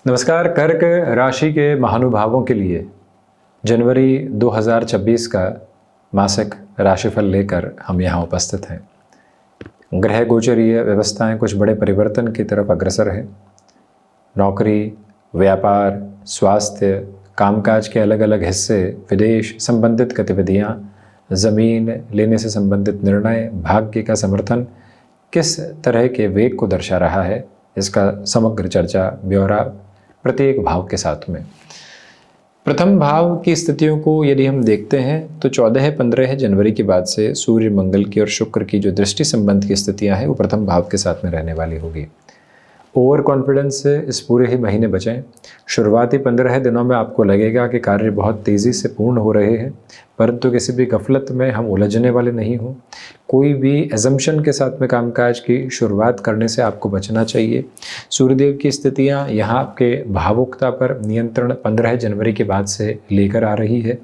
नमस्कार। कर्क राशि के महानुभावों के लिए जनवरी 2026 का मासिक राशिफल लेकर हम यहाँ उपस्थित हैं। ग्रह गोचरीय व्यवस्थाएं कुछ बड़े परिवर्तन की तरफ अग्रसर हैं। नौकरी, व्यापार, स्वास्थ्य, कामकाज के अलग अलग हिस्से, विदेश संबंधित गतिविधियाँ, ज़मीन लेने से संबंधित निर्णय, भाग्य का समर्थन किस तरह के वेग को दर्शा रहा है, इसका समग्र चर्चा ब्यौरा प्रत्येक भाव के साथ में। प्रथम भाव की स्थितियों को यदि हम देखते हैं तो 14-15 जनवरी के बाद से सूर्य, मंगल की और शुक्र की जो दृष्टि संबंध की स्थितियां हैं वो प्रथम भाव के साथ में रहने वाली होगी। ओवर कॉन्फिडेंस से इस पूरे ही महीने बचें। शुरुआती 15 दिनों में आपको लगेगा कि कार्य बहुत तेज़ी से पूर्ण हो रहे हैं, परंतु किसी भी गफलत में हम उलझने वाले नहीं हों। कोई भी एजम्पशन के साथ में कामकाज की शुरुआत करने से आपको बचना चाहिए। सूर्यदेव की स्थितियां यहाँ आपके भावुकता पर नियंत्रण 15 जनवरी के बाद से लेकर आ रही है।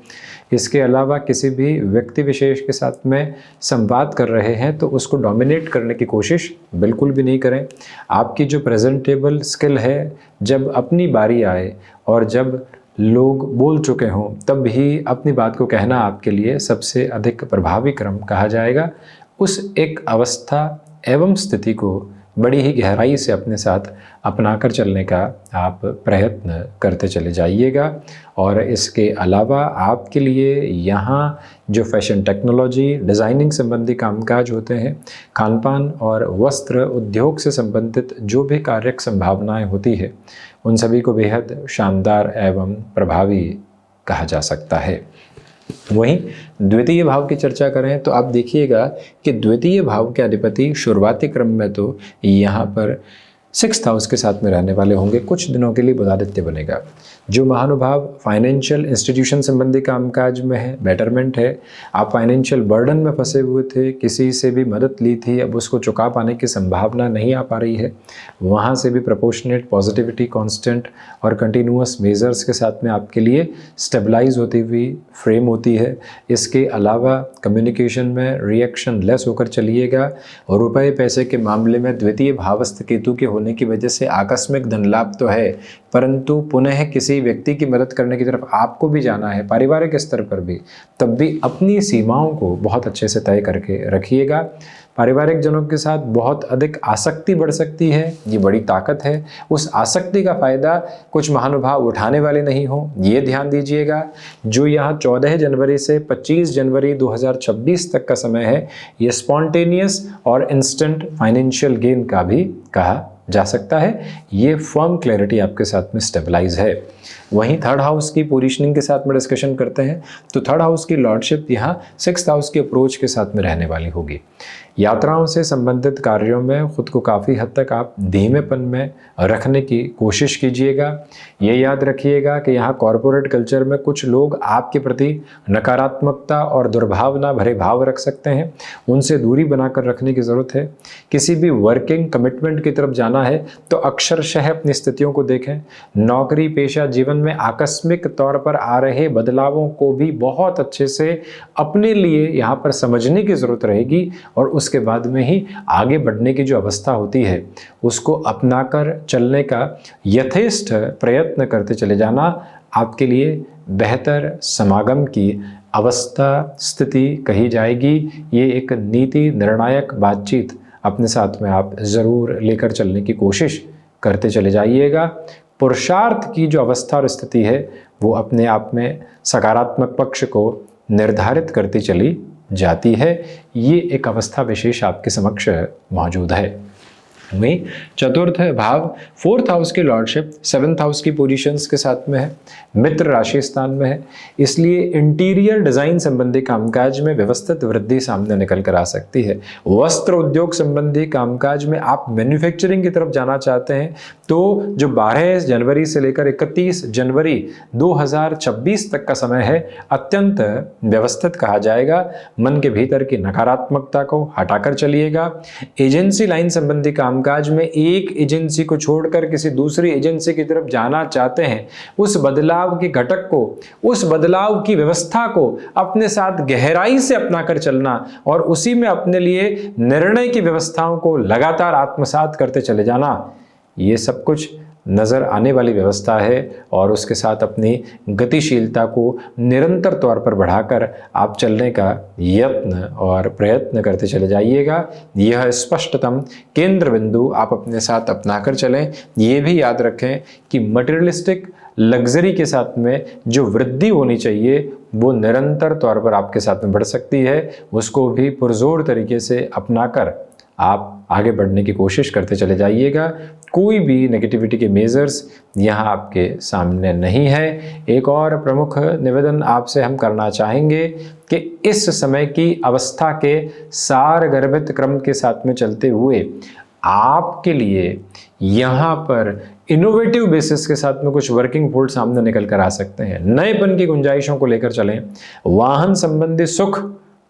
इसके अलावा किसी भी व्यक्ति विशेष के साथ में संवाद कर रहे हैं तो उसको डोमिनेट करने की कोशिश बिल्कुल भी नहीं करें। आपकी जो प्रेजेंटेबल स्किल है, जब अपनी बारी आए और जब लोग बोल चुके हों तब ही अपनी बात को कहना आपके लिए सबसे अधिक प्रभावी क्रम कहा जाएगा। उस एक अवस्था एवं स्थिति को बड़ी ही गहराई से अपने साथ अपनाकर चलने का आप प्रयत्न करते चले जाइएगा। और इसके अलावा आपके लिए यहाँ जो फैशन टेक्नोलॉजी, डिज़ाइनिंग संबंधी कामकाज होते हैं, खानपान और वस्त्र उद्योग से संबंधित जो भी कार्यक संभावनाएं होती है, उन सभी को बेहद शानदार एवं प्रभावी कहा जा सकता है। वहीं द्वितीय भाव की चर्चा करें तो आप देखिएगा कि द्वितीय भाव के अधिपति शुरुआती क्रम में तो यहाँ पर 6th हाउस के साथ में रहने वाले होंगे। कुछ दिनों के लिए बुधादित्य बनेगा। जो महानुभाव फाइनेंशियल इंस्टीट्यूशन संबंधी कामकाज में है, बेटरमेंट है। आप फाइनेंशियल बर्डन में फंसे हुए थे, किसी से भी मदद ली थी, अब उसको चुका पाने की संभावना नहीं आ पा रही है, वहाँ से भी प्रोपोर्शनेट पॉजिटिविटी, कांस्टेंट और कंटिन्यूअस मेजर्स के साथ में आपके लिए स्टेबलाइज होती हुई फ्रेम होती है। इसके अलावा कम्युनिकेशन में रिएक्शन लेस होकर चलिएगा। रुपए पैसे के मामले में द्वितीय भावस्थ केतु के होने की वजह से आकस्मिक धन लाभ तो है, परंतु पुनः किसी व्यक्ति की मदद करने की तरफ आपको भी जाना है, पारिवारिक स्तर पर भी, तब भी अपनी सीमाओं को बहुत अच्छे से तय करके रखिएगा। पारिवारिक जनों के साथ बहुत अधिक आसक्ति बढ़ सकती है, ये बड़ी ताकत है। उस आसक्ति का फायदा कुछ महानुभाव उठाने वाले नहीं हो, ये ध्यान दीजिएगा। जो यहाँ 14 जनवरी से 25 जनवरी 2026 तक का समय है, ये स्पॉन्टेनियस और इंस्टेंट फाइनेंशियल गेन का भी कहा जा सकता है। ये फर्म क्लैरिटी आपके साथ में स्टेबलाइज है। वहीं 3rd हाउस की पोजीशनिंग के साथ में डिस्कशन करते हैं तो 3rd हाउस की लॉर्डशिप यहाँ 6th हाउस के अप्रोच के साथ में रहने वाली होगी। यात्राओं से संबंधित कार्यों में खुद को काफ़ी हद तक आप धीमेपन में रखने की कोशिश कीजिएगा। ये याद रखिएगा कि यहाँ कॉरपोरेट कल्चर में कुछ लोग आपके प्रति नकारात्मकता और दुर्भावना भरे भाव रख सकते हैं, उनसे दूरी बनाकर रखने की ज़रूरत है। किसी भी वर्किंग कमिटमेंट की तरफ जाना है तो अक्षरशः अपनी स्थितियों को देखें। नौकरी पेशा जीवन में आकस्मिक तौर पर आ रहे बदलावों को भी बहुत अच्छे से अपने लिए यहाँ पर समझने की ज़रूरत रहेगी और उसके बाद में ही आगे बढ़ने की जो अवस्था होती है उसको अपनाकर चलने का यथेष्ट प्रयत्न करते चले जाना आपके लिए बेहतर समागम की अवस्था स्थिति कही जाएगी। ये एक नीति निर्णायक बातचीत अपने साथ में आप ज़रूर लेकर चलने की कोशिश करते चले जाइएगा। पुरुषार्थ की जो अवस्था और स्थिति है वो अपने आप में सकारात्मक पक्ष को निर्धारित करती चली जाती है। ये एक अवस्था विशेष आपके समक्ष मौजूद है। वहीं 4th भाव 4th हाउस की लॉर्डशिप 7th हाउस की पोजीशंस के साथ में है, मित्र राशि स्थान में है, इसलिए इंटीरियर डिज़ाइन संबंधी कामकाज में व्यवस्थित वृद्धि सामने निकल कर आ सकती है। वस्त्र उद्योग संबंधी कामकाज में आप मैन्युफैक्चरिंग की तरफ जाना चाहते हैं तो जो 12 जनवरी से लेकर 31 जनवरी 2026 तक का समय है, अत्यंत व्यवस्थित कहा जाएगा। मन के भीतर की नकारात्मकता को हटाकर चलिएगा। एजेंसी लाइन संबंधी कामकाज में एक एजेंसी को छोड़कर किसी दूसरी एजेंसी की तरफ जाना चाहते हैं, उस बदलाव के घटक को, उस बदलाव की व्यवस्था को अपने साथ गहराई से अपना कर चलना और उसी में अपने लिए निर्णय की व्यवस्थाओं को लगातार आत्मसात करते चले जाना, ये सब कुछ नज़र आने वाली व्यवस्था है और उसके साथ अपनी गतिशीलता को निरंतर तौर पर बढ़ाकर आप चलने का यत्न और प्रयत्न करते चले जाइएगा। यह स्पष्टतम केंद्र बिंदु आप अपने साथ अपनाकर चलें। ये भी याद रखें कि मटेरियलिस्टिक लग्जरी के साथ में जो वृद्धि होनी चाहिए वो निरंतर तौर पर आपके साथ में बढ़ सकती है। उसको भी पुरजोर तरीके से अपनाकर आप आगे बढ़ने की कोशिश करते चले जाइएगा। कोई भी नेगेटिविटी के मेजर्स यहाँ आपके सामने नहीं है। एक और प्रमुख निवेदन आपसे हम करना चाहेंगे कि इस समय की अवस्था के सारगर्भित क्रम के साथ में चलते हुए आपके लिए यहाँ पर इनोवेटिव बेसिस के साथ में कुछ वर्किंग फोल्ड सामने निकल कर आ सकते हैं। नएपन की गुंजाइशों को लेकर चलें। वाहन संबंधी सुख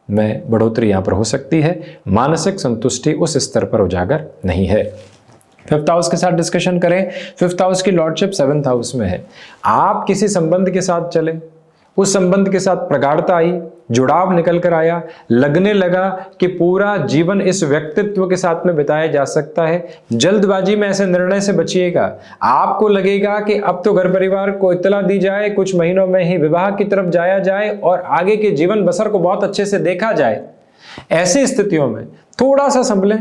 में बढ़ोतरी यहाँ पर हो सकती है। मानसिक संतुष्टि उस स्तर पर उजागर नहीं है। 5th हाउस के साथ डिस्कशन करें। 5th हाउस की लॉर्डशिप 7th हाउस में है। आप किसी संबंध के साथ चले, उस संबंध के साथ प्रगाढ़ता आई, जुड़ाव निकल कर आया, लगने लगा कि पूरा जीवन इस व्यक्तित्व के साथ में बिताया जा सकता है। जल्दबाजी में ऐसे निर्णय से बचिएगा। आपको लगेगा कि अब तो घर परिवार को इत्तला दी जाए, कुछ महीनों में ही विवाह की तरफ जाया जाए और आगे के जीवन बसर को बहुत अच्छे से देखा जाए। ऐसी स्थितियों में थोड़ा सा संभलें।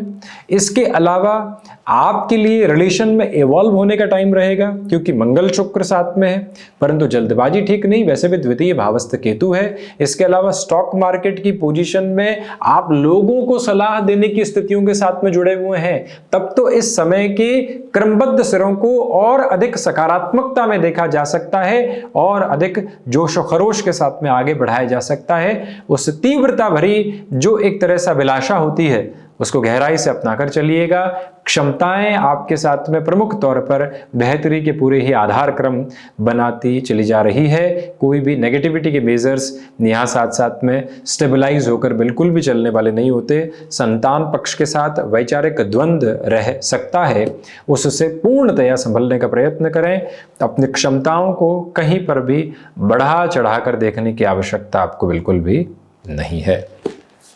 इसके अलावा आपके लिए रिलेशन में इवॉल्व होने का टाइम रहेगा क्योंकि मंगल शुक्र साथ में है, परंतु जल्दबाजी ठीक नहीं। वैसे भी द्वितीय भावस्थ केतु है। इसके अलावा स्टॉक मार्केट की पोजीशन में आप लोगों को सलाह देने की स्थितियों के साथ में जुड़े हुए हैं, तब तो इस समय के क्रमबद्ध सिरों को और अधिक सकारात्मकता में देखा जा सकता है और अधिक जोश खरोश के साथ में आगे बढ़ाया जा सकता है। उस तीव्रता भरी जो एक तरह से अभिलाषा होती है उसको गहराई से अपनाकर चलिएगा। क्षमताएं आपके साथ में प्रमुख तौर पर बेहतरी के पूरे ही आधार क्रम बनाती चली जा रही है। कोई भी नेगेटिविटी के मेजर्स यहाँ साथ साथ में स्टेबलाइज होकर बिल्कुल भी चलने वाले नहीं होते। संतान पक्ष के साथ वैचारिक द्वंद्व रह सकता है, उससे पूर्णतया संभलने का प्रयत्न करें। अपनी क्षमताओं को कहीं पर भी बढ़ा चढ़ाकर देखने की आवश्यकता आपको बिल्कुल भी नहीं है।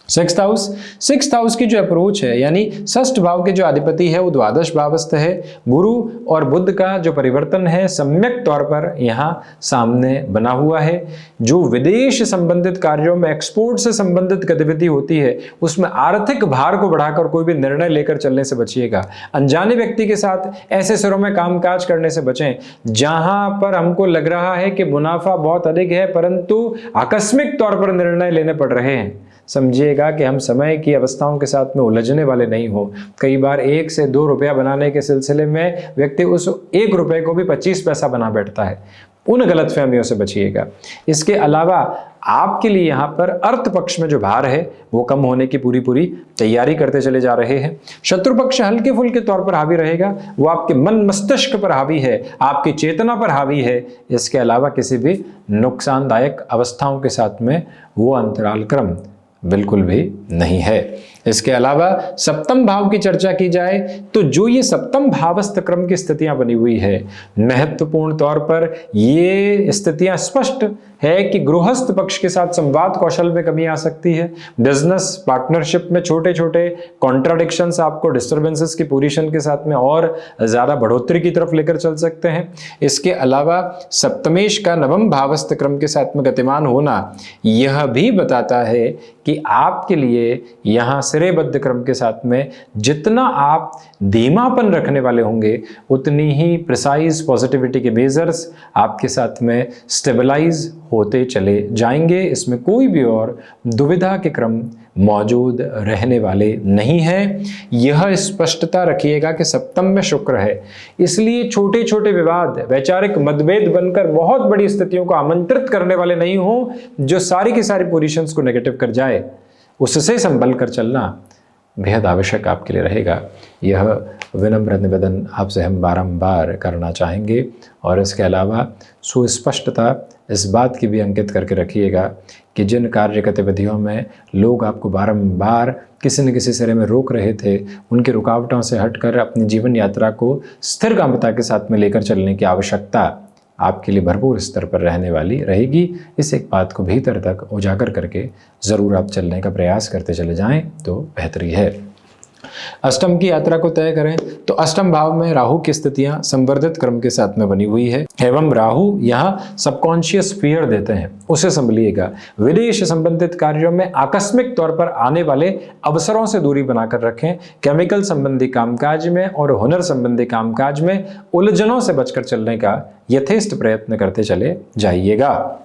6th हाउस की जो अप्रोच है, यानी 6th भाव के जो अधिपति है वो द्वादश भावस्थ है। गुरु और बुध का जो परिवर्तन है सम्यक तौर पर यहाँ सामने बना हुआ है। जो विदेश संबंधित कार्यों में एक्सपोर्ट से संबंधित गतिविधि होती है उसमें आर्थिक भार को बढ़ाकर कोई भी निर्णय लेकर चलने से बचिएगा। अनजाने व्यक्ति के साथ ऐसे सिरों में कामकाज करने से बचें जहां पर हमको लग रहा है कि मुनाफा बहुत अधिक है परंतु आकस्मिक तौर पर निर्णय लेने पड़ रहे हैं। समझिएगा कि हम समय की अवस्थाओं के साथ में उलझने वाले नहीं हो। कई बार 1 से 2 रुपया बनाने के सिलसिले में व्यक्ति उस 1 रुपये को भी 25 पैसा बना बैठता है। उन गलतफहमियों से बचिएगा। इसके अलावा आपके लिए यहाँ पर अर्थ पक्ष में जो भार है वो कम होने की पूरी तैयारी करते चले जा रहे हैं। शत्रु पक्ष हल्के फुल्के तौर पर हावी रहेगा, वो आपके मन मस्तिष्क पर हावी है, आपकी चेतना पर हावी है। इसके अलावा किसी भी नुकसानदायक अवस्थाओं के साथ में वो अंतराल क्रम बिल्कुल भी नहीं है। इसके अलावा 7th भाव की चर्चा की जाए तो जो ये 7th भावस्थ क्रम की स्थितियां बनी हुई है, महत्वपूर्ण तौर पर ये स्थितियां स्पष्ट है कि गृहस्थ पक्ष के साथ संवाद कौशल में कमी आ सकती है। बिजनेस पार्टनरशिप में छोटे छोटे कॉन्ट्राडिक्शंस आपको डिस्टर्बेंसेस की पोजीशन के साथ में और ज्यादा बढ़ोतरी की तरफ लेकर चल सकते हैं। इसके अलावा सप्तमेश का 9वें भावस्थ क्रम के साथ में गतिमान होना यह भी बताता है कि आपके लिए यहाँ सिरेबद्ध क्रम के साथ में जितना आप धीमापन रखने वाले होंगे उतनी ही प्रिसाइज पॉजिटिविटी के मेजर्स आपके साथ में स्टेबलाइज होते चले जाएंगे। इसमें कोई भी और दुविधा के क्रम मौजूद रहने वाले नहीं है। यह स्पष्टता रखिएगा कि सप्तम में शुक्र है, इसलिए छोटे छोटे विवाद वैचारिक मतभेद बनकर बहुत बड़ी स्थितियों को आमंत्रित करने वाले नहीं हो जो सारी की सारी पोजीशंस को नेगेटिव कर जाए। उससे संभल कर चलना बेहद आवश्यक आपके लिए रहेगा। यह विनम्र निवेदन आपसे हम बारंबार करना चाहेंगे और इसके अलावा सुस्पष्टता इस बात की भी अंकित करके रखिएगा कि जिन कार्य गतिविधियों में लोग आपको बारंबार किसी न किसी सिरे में रोक रहे थे, उनकी रुकावटों से हटकर अपनी जीवन यात्रा को स्थिरकामता के साथ में लेकर चलने की आवश्यकता आपके लिए भरपूर स्तर पर रहने वाली रहेगी। इस एक बात को भीतर तक उजागर करके ज़रूर आप चलने का प्रयास करते चले जाएं तो बेहतरी है। अष्टम की यात्रा को तय करें तो अष्टम भाव में राहु की स्थितियां संवर्धित क्रम के साथ में बनी हुई है एवं राहु यहाँ सबकॉन्शियस फियर देते हैं, उसे संभलिएगा। विदेश संबंधित कार्यों में आकस्मिक तौर पर आने वाले अवसरों से दूरी बनाकर रखें। केमिकल संबंधी कामकाज में और हुनर संबंधी कामकाज में उलझनों से बचकर चलने का यथेष्ट प्रयत्न करते चले जाइएगा।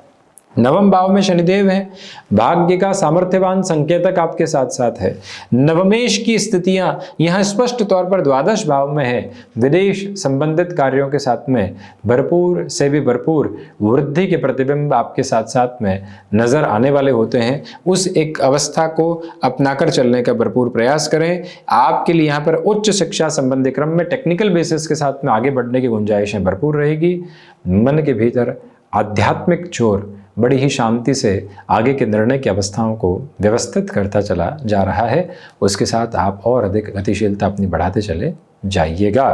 नवम भाव में शनिदेव है, भाग्य का सामर्थ्यवान संकेतक आपके साथ साथ है। नवमेश की स्थितियां यहां स्पष्ट तौर पर द्वादश भाव में है। विदेश संबंधित कार्यों के साथ में भरपूर से भी भरपूर वृद्धि के प्रतिबिंब आपके साथ साथ में नजर आने वाले होते हैं। उस एक अवस्था को अपनाकर चलने का भरपूर प्रयास करें। आपके लिए यहाँ पर उच्च शिक्षा संबंधी क्रम में टेक्निकल बेसिस के साथ में आगे बढ़ने की गुंजाइशें भरपूर रहेगी। मन के भीतर आध्यात्मिक चोर बड़ी ही शांति से आगे के निर्णय की अवस्थाओं को व्यवस्थित करता चला जा रहा है। उसके साथ आप और अधिक गतिशीलता अपनी बढ़ाते चले जाइएगा।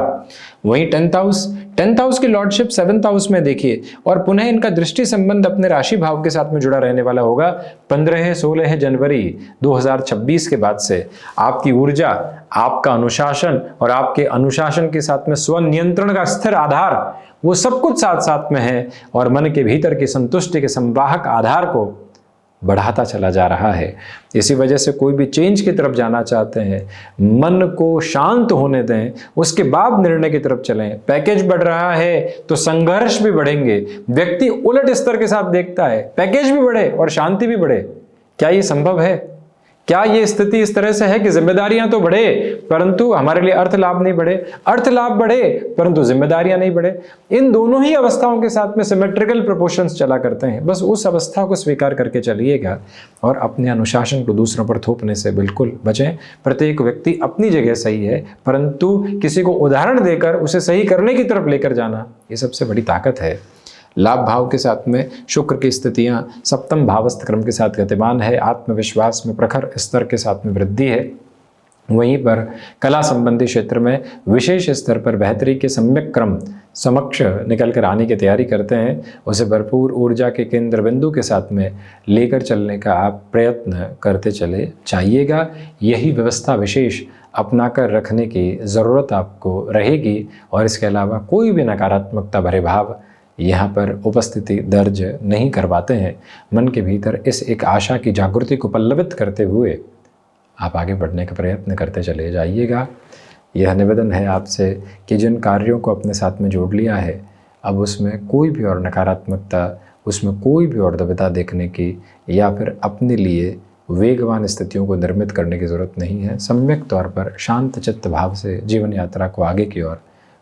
वहीं 10th हाउस की लॉर्डशिप 7th हाउस में देखिए और पुनः इनका दृष्टि संबंध अपने राशि भाव के साथ में जुड़ा रहने वाला होगा। 15-16 जनवरी 2026 के बाद से आपकी ऊर्जा, आपका अनुशासन और आपके अनुशासन के साथ में स्वनियंत्रण का स्थिर आधार, वो सब कुछ साथ साथ में है और मन के भीतर की संतुष्टि के संवाहक आधार को बढ़ाता चला जा रहा है। इसी वजह से कोई भी चेंज की तरफ जाना चाहते हैं, मन को शांत होने दें, उसके बाद निर्णय की तरफ चलें। पैकेज बढ़ रहा है तो संघर्ष भी बढ़ेंगे। व्यक्ति उलट स्तर के साथ देखता है, पैकेज भी बढ़े और शांति भी बढ़े। क्या ये संभव है? क्या ये स्थिति इस तरह से है कि जिम्मेदारियां तो बढ़े परंतु हमारे लिए अर्थ लाभ नहीं बढ़े, अर्थ लाभ बढ़े परंतु जिम्मेदारियां नहीं बढ़े? इन दोनों ही अवस्थाओं के साथ में सिमेट्रिकल प्रोपोर्शंस चला करते हैं। बस उस अवस्था को स्वीकार करके चलिएगा और अपने अनुशासन को दूसरों पर थोपने से बिल्कुल बचें। प्रत्येक व्यक्ति अपनी जगह सही है परंतु किसी को उदाहरण देकर उसे सही करने की तरफ लेकर जाना, ये सबसे बड़ी ताकत है। लाभ भाव के साथ में शुक्र की स्थितियां सप्तम भावस्थ क्रम के साथ गतिमान है। आत्मविश्वास में प्रखर स्तर के साथ में वृद्धि है। वहीं पर कला संबंधी क्षेत्र में विशेष स्तर पर बेहतरी के सम्यक क्रम समक्ष निकल कर आने की तैयारी करते हैं। उसे भरपूर ऊर्जा के केंद्र बिंदु के साथ में लेकर चलने का आप प्रयत्न करते चले जाइएगा। यही व्यवस्था विशेष अपना कर रखने की ज़रूरत आपको रहेगी और इसके अलावा कोई भी नकारात्मकता भरे भाव यहाँ पर उपस्थिति दर्ज नहीं करवाते हैं। मन के भीतर इस एक आशा की जागृति को पल्लवित करते हुए आप आगे बढ़ने का प्रयत्न करते चले जाइएगा। यह निवेदन है आपसे कि जिन कार्यों को अपने साथ में जोड़ लिया है, अब उसमें कोई भी और नकारात्मकता, उसमें कोई भी और दुविधा देखने की या फिर अपने लिए वेगवान स्थितियों को निर्मित करने की ज़रूरत नहीं है। सम्यक तौर पर शांत चित्त भाव से जीवन यात्रा को आगे की ओर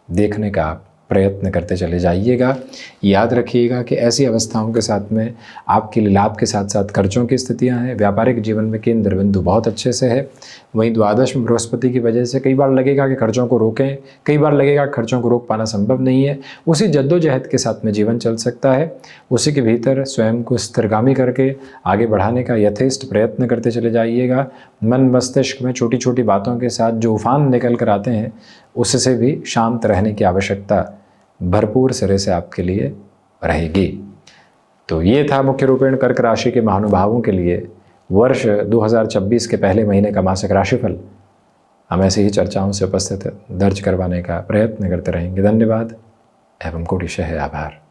देखने का आप प्रयत्न करते चले जाइएगा। याद रखिएगा कि ऐसी अवस्थाओं के साथ में आपके लिए लाभ के साथ साथ खर्चों की स्थितियां हैं। व्यापारिक जीवन में केंद्र बिंदु बहुत अच्छे से है। वहीं द्वादश में बृहस्पति की वजह से कई बार लगेगा कि खर्चों को रोकें, कई बार लगेगा कि खर्चों को रोक पाना संभव नहीं है। उसी जद्दोजहद के साथ में जीवन चल सकता है। उसी के भीतर स्वयं को स्थिरगामी करके आगे बढ़ाने का यथेष्ट प्रयत्न करते चले जाइएगा। मन मस्तिष्क में छोटी छोटी बातों के साथ जो उफान निकल कर आते हैं, उससे भी शांत रहने की आवश्यकता भरपूर सिरे से आपके लिए रहेगी। तो ये था मुख्य रूपेण कर्क राशि के महानुभावों के लिए वर्ष 2026 के पहले महीने का मासिक राशिफल। हम ऐसी ही चर्चाओं से उपस्थित दर्ज करवाने का प्रयत्न करते रहेंगे। धन्यवाद एवं कोटिशः आभार।